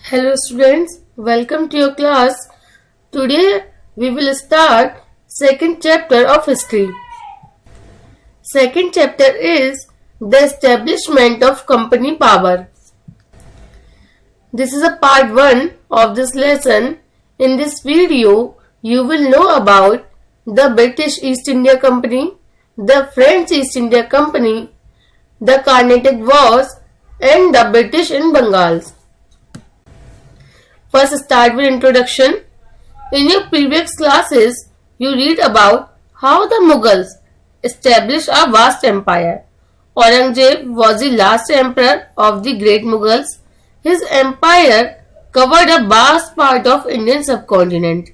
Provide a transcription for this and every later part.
Hello students, welcome to your class. Today we will start second chapter of history. Second chapter is the establishment of company power. This is a part 1 of this lesson. In this video, you will know about the British East India Company, the French East India Company, the Carnatic Wars and the British in Bengal. First start with introduction. In your previous classes, you read about how the Mughals established a vast empire. Aurangzeb was the last emperor of the great Mughals. His empire covered a vast part of Indian subcontinent.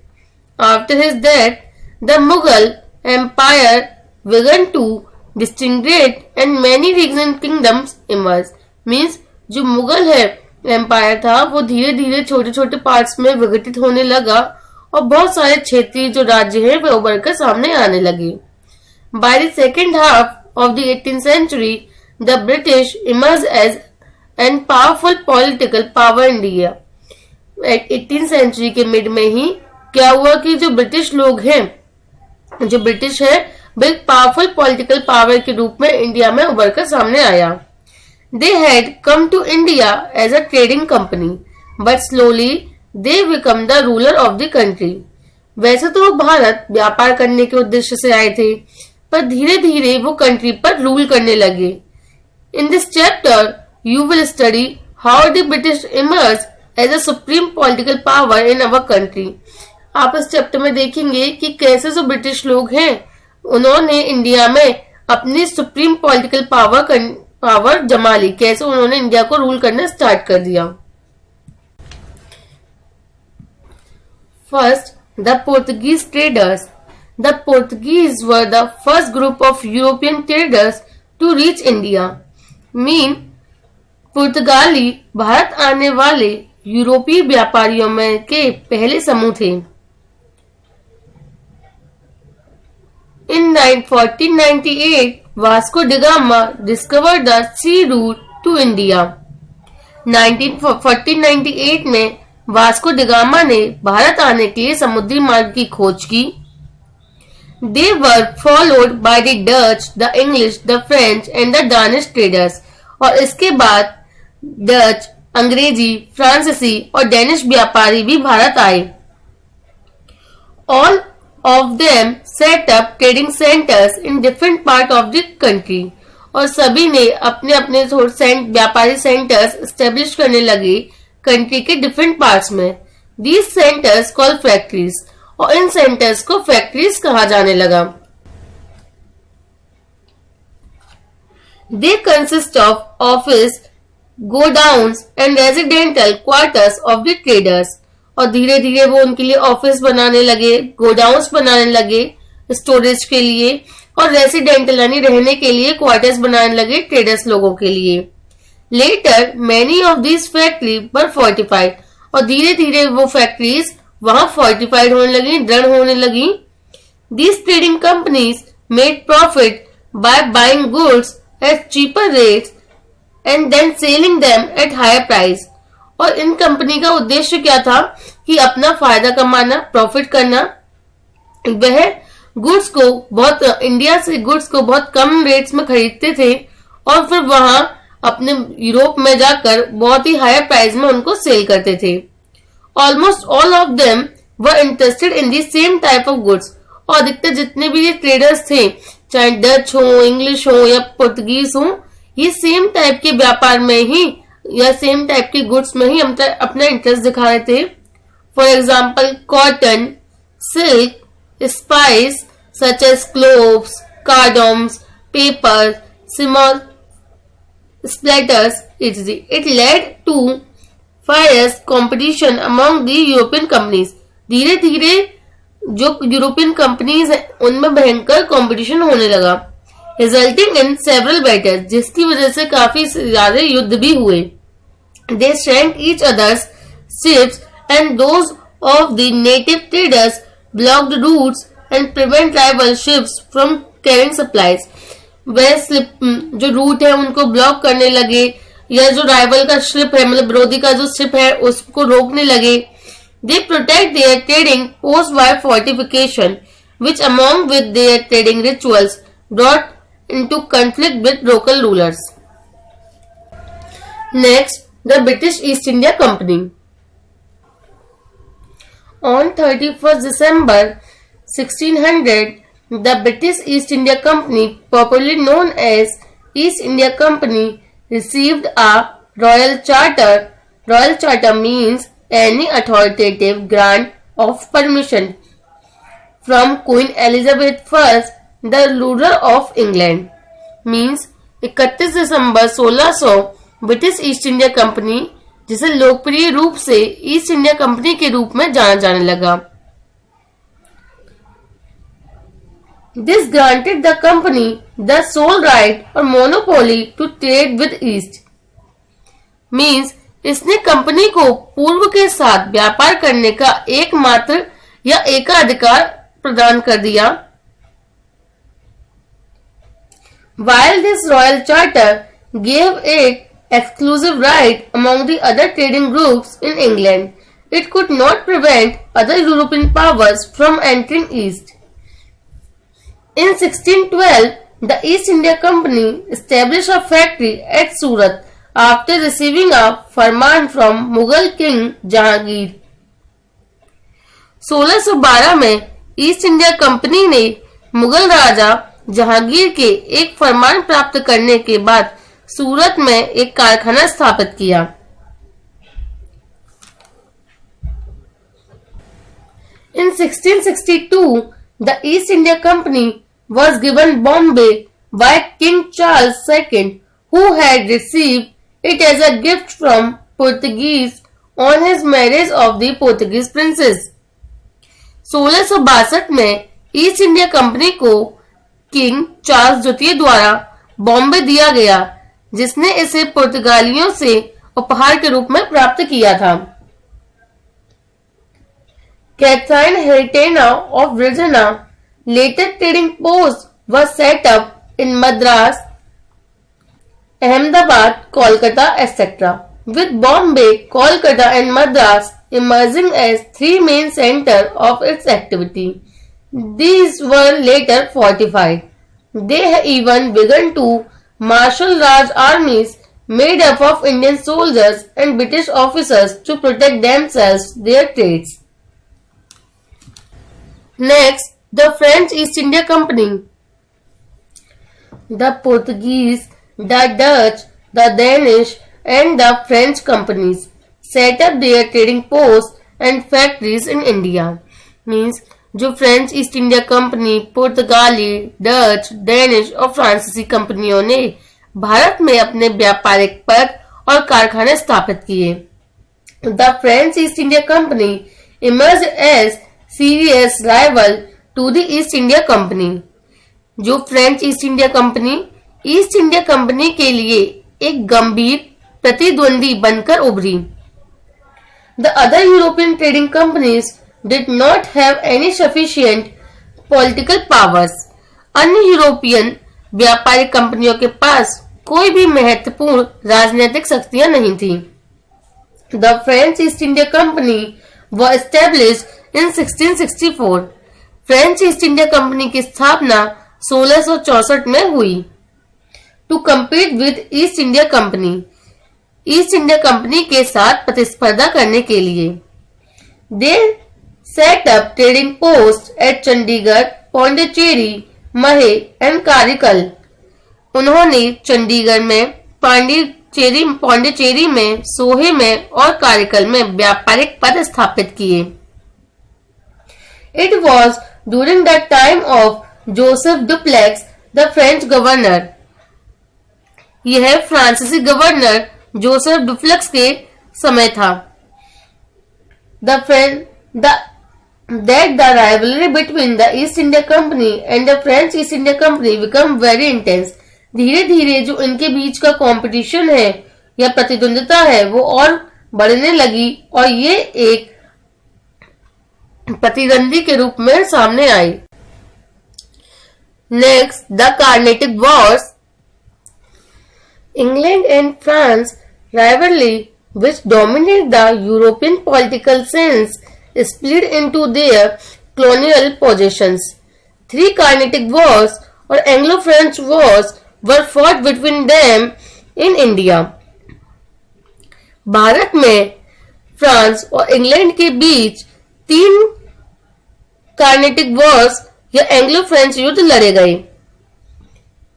After his death, the Mughal empire began to disintegrate and many regional kingdoms emerged. Means जो मुगल है empire था वो धीरे धीरे छोटे छोटे parts में विघटित होने लगा और बहुत सारे क्षेत्रीय जो राज्य हैं वे उभर कर सामने आने लगे. By the second half of the 18th century, the British emerged as an powerful political power in India. 18th century के मिड में ही क्या हुआ कि जो ब्रिटिश लोग हैं, जो ब्रिटिश है, बिग पावरफुल पॉलिटिकल पावर के रूप में इंडिया में उभर कर सामने आया. They had come to India as a trading company, but slowly they become the ruler of the country. वैसे तो वो भारत व्यापार करने के उद्देश्य से आए थे, पर धीरे धीरे वो कंट्री पर रूल करने लगे. In this chapter, you will study how the British emerged as a supreme political power in our country. आप इस चैप्टर में देखेंगे कि कैसे जो ब्रिटिश लोग हैं, उन्होंने इंडिया में अपनी सुप्रीम पॉलिटिकल पावर जमा ली, कैसे उन्होंने इंडिया को रूल करना स्टार्ट कर दिया. First, the Portuguese traders. The Portuguese were the first group of European traders to reach India. Mean पुर्तगाली भारत आने वाले यूरोपीय व्यापारियों में के पहले समूह थे. In 1498, Vasco da Gama discovered the sea route to India. 1498 में वास्को डी गामा ने भारत आने के लिए समुद्री मार्ग की खोज की. They were followed by the Dutch, the English, the French and the Danish traders. और इसके बाद डच, अंग्रेजी, फ्रांसीसी और डेनिश व्यापारी भी भारत आए. All of them set up trading centers in different part of the country. और सभी ने अपने अपने व्यापारी सेंटर्स एस्टेब्लिश करने लगे कंट्री के डिफरेंट पार्ट्स में. These centers called factories. और इन सेंटर्स को फैक्ट्रीज कहा जाने लगा. They consist of office, godowns and residential quarters of the traders. और धीरे धीरे वो उनके लिए ऑफिस बनाने लगे, गोडाउन्स बनाने लगे स्टोरेज के लिए, और रेसिडेंटल यानी रहने के लिए क्वार्टर्स बनाने लगे ट्रेडर्स लोगों के लिए. Later many of this factory were fortified. और धीरे धीरे वो फैक्ट्रीज वहां फोर्टिफाइड होने लगी, दृढ़ होने लगी. This trading companies made profit by buying goods at cheaper rates and then selling them at higher price. और इन कंपनी का उद्देश्य क्या था कि अपना फायदा कमाना, प्रॉफिट करना. वह गुड्स को बहुत इंडिया से गुड्स को बहुत कम रेट्स में खरीदते थे और फिर वहां अपने यूरोप में जाकर बहुत ही हायर प्राइस में उनको सेल करते थे. Almost all of them were interested in the same type of goods. और अधिकतर जितने भी ये ट्रेडर्स थे, चाहे डच हो, इंग्लिश हो या पुर्तगीज हो, ये सेम टाइप के व्यापार में ही या सेम टाइप के गुड्स में ही अपना इंटरेस्ट दिखा रहे थे. For example cotton, silk, spice such as cloves, cardamoms, pepper, small splatters etc. It led to fierce competition among the European companies. धीरे धीरे जो यूरोपियन कंपनीज है उनमें भयंकर कंपटीशन होने लगा, रिजल्टिंग इन सेवरल बैटल्स, जिसकी वजह से काफी ज्यादा युद्ध भी हुए. They sank each other's ships and those of the native traders blocked routes and prevent rival ships from carrying supplies. वह जो रूट है उनको ब्लॉक करने लगे या जो राइवल का शिप है, मतलब विरोधी का जो शिप है, उसको रोकने लगे. They protect their trading post by fortification, which among with their trading rituals brought into conflict with local rulers. Next, the British East India Company. On 31st December 1600, the British East India Company, popularly known as East India Company, received a royal charter. Royal charter means any authoritative grant of permission from Queen Elizabeth I, the ruler of England. Means 31 December 1600 British east India company, जिसे लोकप्रिय रूप से east India Company के रूप में जाना जाने लगा. This granted the company the sole right or monopoly to trade with East. Means इसने कंपनी को पूर्व के साथ व्यापार करने का एकमात्र या एकाधिकार प्रदान कर दिया. While this royal charter gave it exclusive right among the other trading groups in England, it could not prevent other European powers from entering East. In 1612, the East India Company established a factory at Surat after receiving a Farman from Mughal king Jahangir. 1612 में east India company ने मुगल राजा जहांगीर के एक फरमान प्राप्त करने के बाद सूरत में एक कारखाना स्थापित किया. In 1662, the East India Company was given Bombay by King Charles II, who had received it as a gift from Portuguese on his marriage of the Portuguese princess. 1662 में ईस्ट इंडिया कंपनी को king Charles द्वितीय द्वारा बॉम्बे दिया गया, जिसने इसे पुर्तगालियों से उपहार के रूप में प्राप्त किया था. Catherine Heretana of Virginia, later trading post, was set up in Madras, Ahmedabad, Kolkata, etc., with Bombay, Kolkata and Madras emerging as three main centers of its activity. These were later fortified. They even began to marshal large armies made up of Indian soldiers and British officers to protect themselves, their trades. Next, the French East India Company. The Portuguese, the Dutch, the Danish and the French companies set up their trading posts and factories in India. Means जो French East India company, पुर्तगाली, Dutch, Danish और फ्रांसीसी कंपनियों ने भारत में अपने व्यापारिक पथ और कारखाने स्थापित किए. The French East India Company emerge as serious rival to the East India Company. जो French East India Company East India Company के लिए एक गंभीर प्रतिद्वंदी बनकर उभरी. The other European trading companies did not have any sufficient political powers. अन्य European व्यापारिक कंपनियों के पास कोई भी महत्वपूर्ण राजनीतिक शक्तियां नहीं थी. The French East India Company was established in 1664. French East India company की स्थापना 1664 में हुई. To compete with east India Company, East India Company के साथ प्रतिस्पर्धा करने के लिए. They set up trading posts at Chandigarh, Pondicherry, Mahe and Karikal. उन्होंने चंडीगढ़ में, पौंडीचेरी में, सोहे में और कारिकल में व्यापारिक पद स्थापित किए. It was during the time of Joseph Dupleix, the French governor. यह फ्रांसीसी गवर्नर जोसेफ डुप्लेक्स के समय था. That the rivalry between the East India Company and the French East India Company become very intense. धीरे धीरे जो इनके बीच का कंपटीशन है या प्रतिद्वंदिता है वो और बढ़ने लगी और ये एक प्रतिद्वंदी के रूप में सामने आई. Next, the Carnatic Wars. England and France rivalry which dominated the European political scene split into their colonial possessions. Three Carnatic Wars or Anglo-French Wars were fought between them in India. Bharat में France और England के बीच 3 Carnatic Wars या Anglo French युद्ध लड़े गए.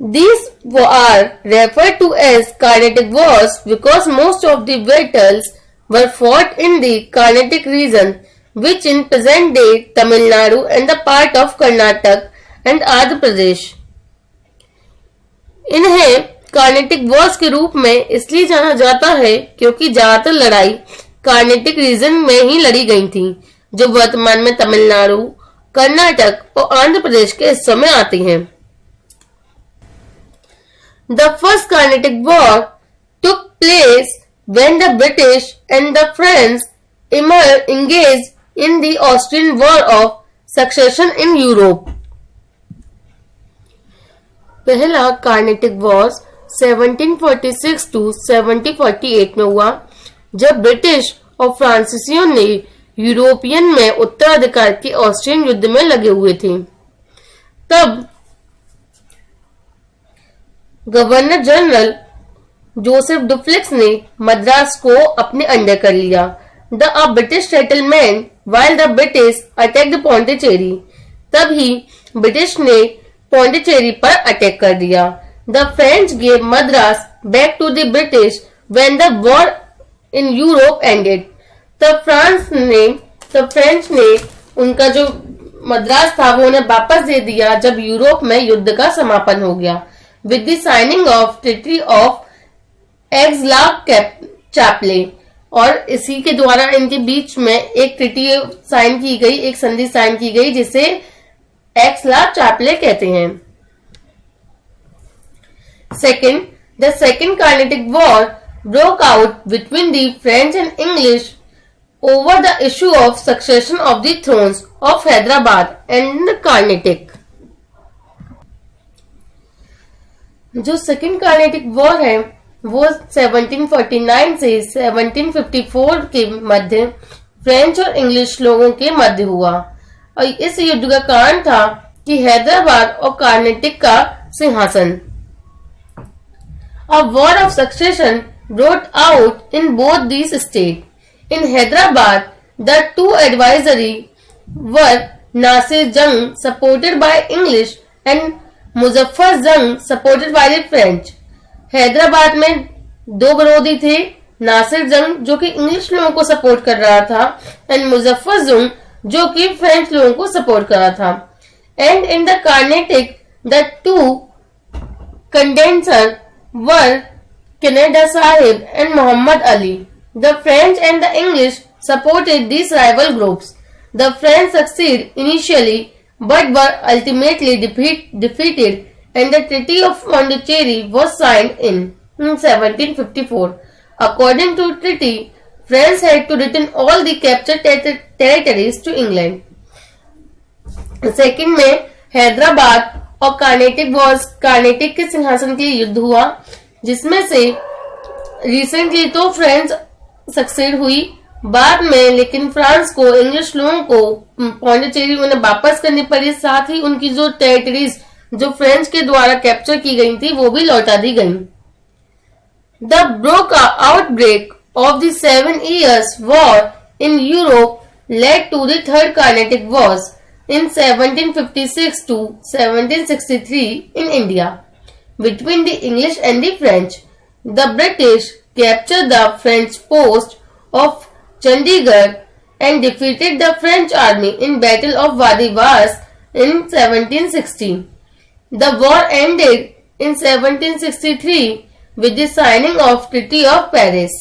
These are referred to as Carnatic Wars because most of the battles were fought in the Carnatic region, which in present-day Tamil Nadu and the part of Karnataka and Andhra Pradesh. इन्हें Carnatic Wars के रूप में इसलिए जाना जाता है क्योंकि ज्यादातर लड़ाई कार्नेटिक रीजन में ही लड़ी गई थी, जो वर्तमान में तमिलनाडु, कर्नाटक और आंध्र प्रदेश के हिस्सों में आती हैं. The first Carnatic War took place when the British and the French engaged in the Austrian War of Succession in Europe. पहला कार्नेटिक वॉर्स 1746 to 1748 में हुआ, जब ब्रिटिश और फ्रांसीसियों ने यूरोपियन में उत्तराधिकार के ऑस्ट्रियन युद्ध में लगे हुए थे. तब गवर्नर जनरल जोसेफ डुप्लेक्स ने मद्रास को अपने अंडर कर लिया. The British settlement while the British attacked Pondicherry. तभी ब्रिटिश ने पौंडीचेरी पर अटैक कर दिया. The French gave Madras back to the British when the war in Europe ended. तब फ्रेंच ने उनका जो मद्रास था वो उन्हें वापस दे दिया जब यूरोप में युद्ध का समापन हो गया. With the signing of Treaty of Aix-la-Chapelle, और इसी के द्वारा इनके बीच में एक ट्रीटी साइन की गई, एक संधि साइन की गई जिसे एक्स-ला-चैपले कहते हैं. Second, the Second Carnatic War broke out between the French and English over the issue of succession of the thrones of Hyderabad and Carnatic. जो सेकेंड कार्नेटिक वॉर है वो 1749 से 1754 के मध्य फ्रेंच और इंग्लिश लोगों के मध्य हुआ, और इस युद्ध का कारण था कि हैदराबाद और कार्नेटिक का सिंहासन. A war of succession broke out in both these states. In Hyderabad, the two advisory were Nasir Jung, supported by English, and Muzaffar जंग supported by the French. Hyderabad में दो विरोधी थे, नासिर जंग जो कि इंग्लिश लोगों को सपोर्ट कर रहा था एंड मुजफ्फर जंग जो कि फ्रेंच लोगों को सपोर्ट कर रहा था. And in the Carnatic the two contenders were Canada Sahib and Mohammad Ali. The French and the English supported these rival groups. The French succeeded initially but were ultimately defeated, and the Treaty of Pondicherry was signed in 1754. According to treaty, France had to return all the captured territories to England. Second में हैदराबाद और कार्नेटिक के सिंहासन के लिए युद्ध हुआ, जिसमें से रिसेंटली तो फ्रेंच सक्सेड हुई, बाद में लेकिन फ्रांस को इंग्लिश लोगों को पौंडीचेरी उन्हें वापस करनी पड़ी, साथ ही उनकी जो टेरिटरीज जो फ्रेंच के द्वारा कैप्चर की गई थी वो भी लौटा दी गई. The broke outbreak of the 7 years war in Europe led to the third Carnatic wars in 1756 to 1763 in India between the English and the French. The British captured the French post of Chandigarh and defeated the French army in Battle of Wadi Vas in 1760. The war ended in 1763 with the signing of Treaty of Paris.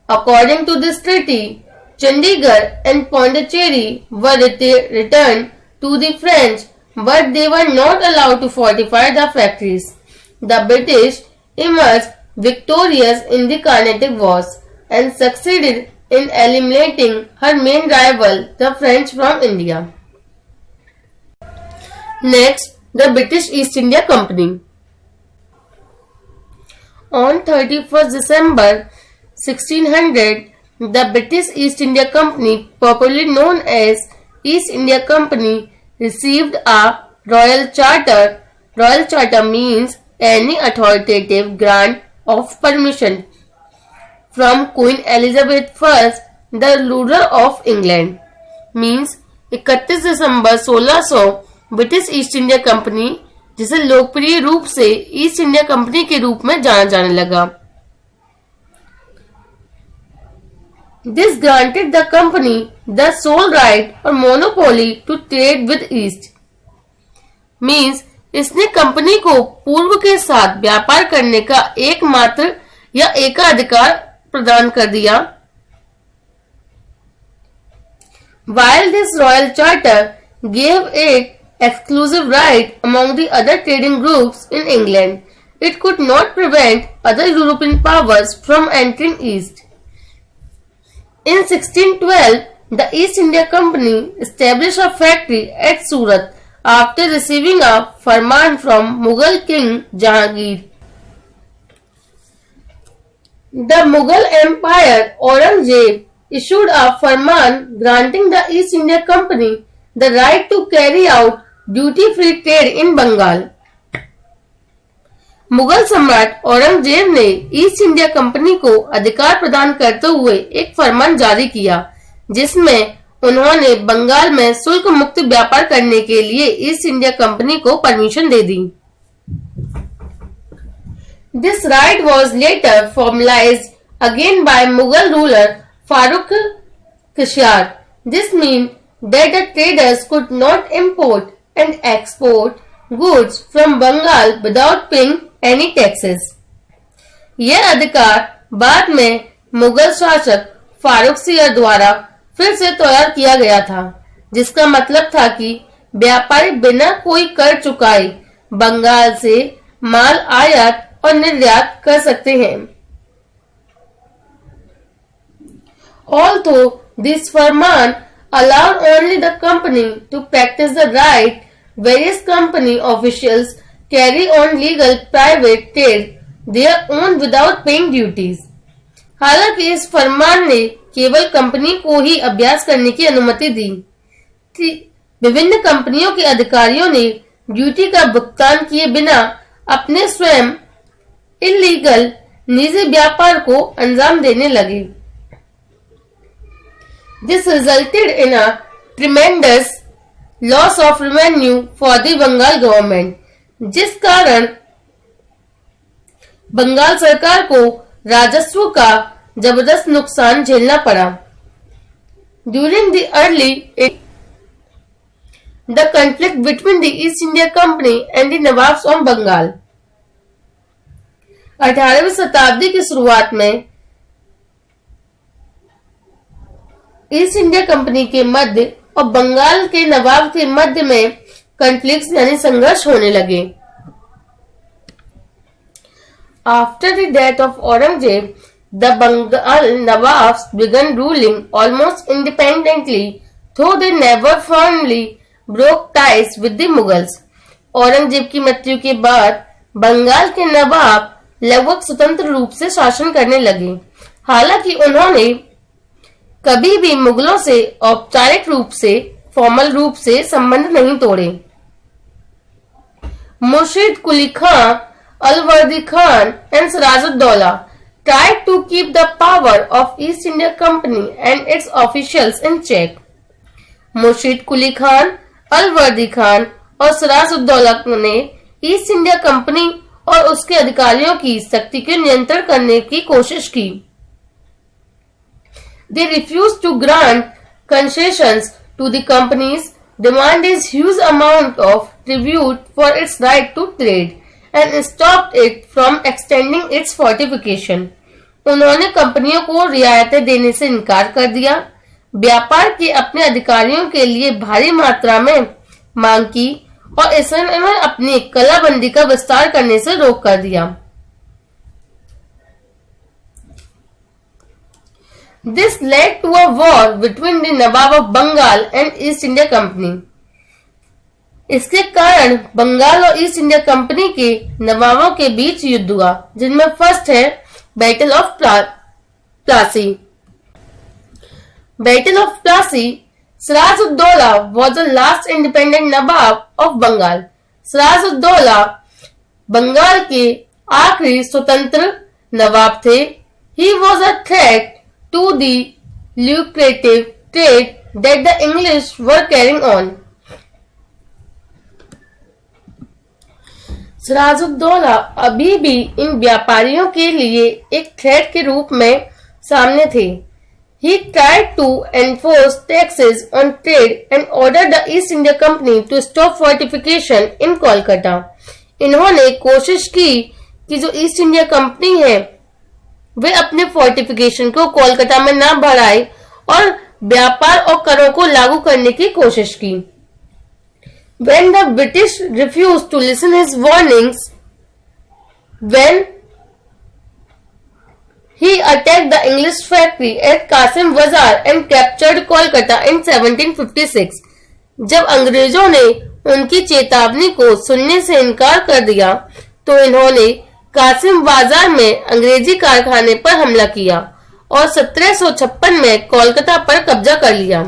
According to this treaty, Chandigarh and Pondicherry were returned to the French, but they were not allowed to fortify the factories. The British emerged victorious in the Carnatic Wars and succeeded in eliminating her main rival, the French, from India. Next, the British East India Company. On 31st December 1600, the British East India Company, popularly known as East India Company, received a royal charter. Royal charter means any authoritative grant of permission from Queen Elizabeth I, the ruler of England. Means 31 December 1600 British east India company, जिसे लोकप्रिय रूप से east India Company के रूप में जाना जाने लगा, This granted the company the sole right or monopoly to trade with East. Means इसने कंपनी को पूर्व के साथ व्यापार करने का एकमात्र या एकाधिकार प्रदान कर दिया. While this royal charter gave it exclusive right among the other trading groups in England, it could not prevent other European powers from entering East. In 1612, the East India Company established a factory at Surat after receiving a farman from Mughal King Jahangir. The Mughal Empire Aurangzeb issued a farman granting the East India Company the right to carry out duty-free trade in Bengal. Mughal सम्राट औरंगजेब ने east India company को अधिकार प्रदान करते हुए एक फरमान जारी किया, जिसमें उन्होंने बंगाल में शुल्क मुक्त व्यापार करने के लिए ईस्ट इंडिया कंपनी को permission they the. This right was later formalized again by Mughal ruler Farooq Kishar. This meant that the traders could not import and export goods from Bengal without paying any taxes. यह अधिकार बाद में मुगल शासक Farooq share द्वारा फिर से तैयार किया गया था, जिसका मतलब था कि व्यापारी बिना कोई कर चुकाए बंगाल से माल आयात और निर्यात कर सकते हैं. Although this farman allowed only the company to practice the right, various company officials carry on legal private trade their own without paying duties. हालांकि इस फरमान ने केवल कंपनी को ही अभ्यास करने की अनुमति दी थी, विभिन्न कंपनियों के अधिकारियों ने ड्यूटी का भुगतान किए बिना अपने स्वयं इलीगल निजी व्यापार को अंजाम देने लगे. This resulted in a tremendous loss of revenue for the Bengal government, जिस कारण बंगाल सरकार को राजस्व का जबरदस्त नुकसान झेलना पड़ा. During the early the conflict between the East India Company and the Nawabs of Bengal. 18वीं शताब्दी की शुरुआत में ईस्ट इंडिया कंपनी के मध्य और बंगाल के नवाब के मध्य में कॉन्फ्लिक्ट यानी संघर्ष होने लगे. After the death of Aurangzeb, the Bengal Nawabs began ruling almost independently, though they never firmly broke ties with the Mughals. Aurangzeb की मृत्यु के बाद बंगाल के नवाब लगभग स्वतंत्र रूप से शासन करने लगे, हालांकि उन्होंने कभी भी मुगलों से औपचारिक रूप से फॉर्मल रूप से संबंध नहीं तोड़े. मुर्शिद Quli Khan, Alivardi Khan and Siraj-ud-Daulah tried to keep the power of East India Company and its officials in check. मुर्शिद कुली खान, अलवर्दी खान और सिराज-उद-दौला ने ईस्ट इंडिया कंपनी और उसके अधिकारियों की शक्ति के नियंत्रण करने की कोशिश की. They refused to grant concessions to the companies, demanded huge amount of tribute for its right to trade, and stopped it from extending its fortification. उन्होंने कंपनियों को रियायतें देने से इनकार कर दिया, व्यापार के अपने अधिकारियों के लिए भारी मात्रा में मांग की और इसने अपनी कलाबंदी का विस्तार करने से रोक कर दिया. This led to a war between the Nawab of Bengal and East India Company. इसके कारण बंगाल और ईस्ट इंडिया कंपनी के नवाबों के बीच युद्ध हुआ, जिनमें फर्स्ट है battle of Plassey. Battle of Plassey. Siraj-ud-Dowla was the last independent Nawab of Bengal. Siraj-ud-Dowla Bengal के आखिरी स्वतंत्र नवाब थे. He was a threat to the lucrative trade that the English were carrying on. Siraj-ud-Daulah अभी भी इन व्यापारियों के लिए एक थ्रेट के रूप में सामने थे. He tried to enforce taxes on trade and ordered the East India Company to stop fortification in Kolkata. इन्होंने कोशिश की कि जो ईस्ट इंडिया कंपनी है वे अपने फोर्टिफिकेशन को कोलकाता में ना बढ़ाए और व्यापार और करों को लागू करने की कोशिश की. When the British refused to listen his warnings, when he attacked the English factory at Qasim Bazaar and captured Kolkata in 1756, जब अंग्रेजों ने उनकी चेतावनी को सुनने से इनकार कर दिया तो इन्होंने कासिम बाजार में अंग्रेजी कारखाने पर हमला किया और 1756 में कोलकाता पर कब्जा कर लिया.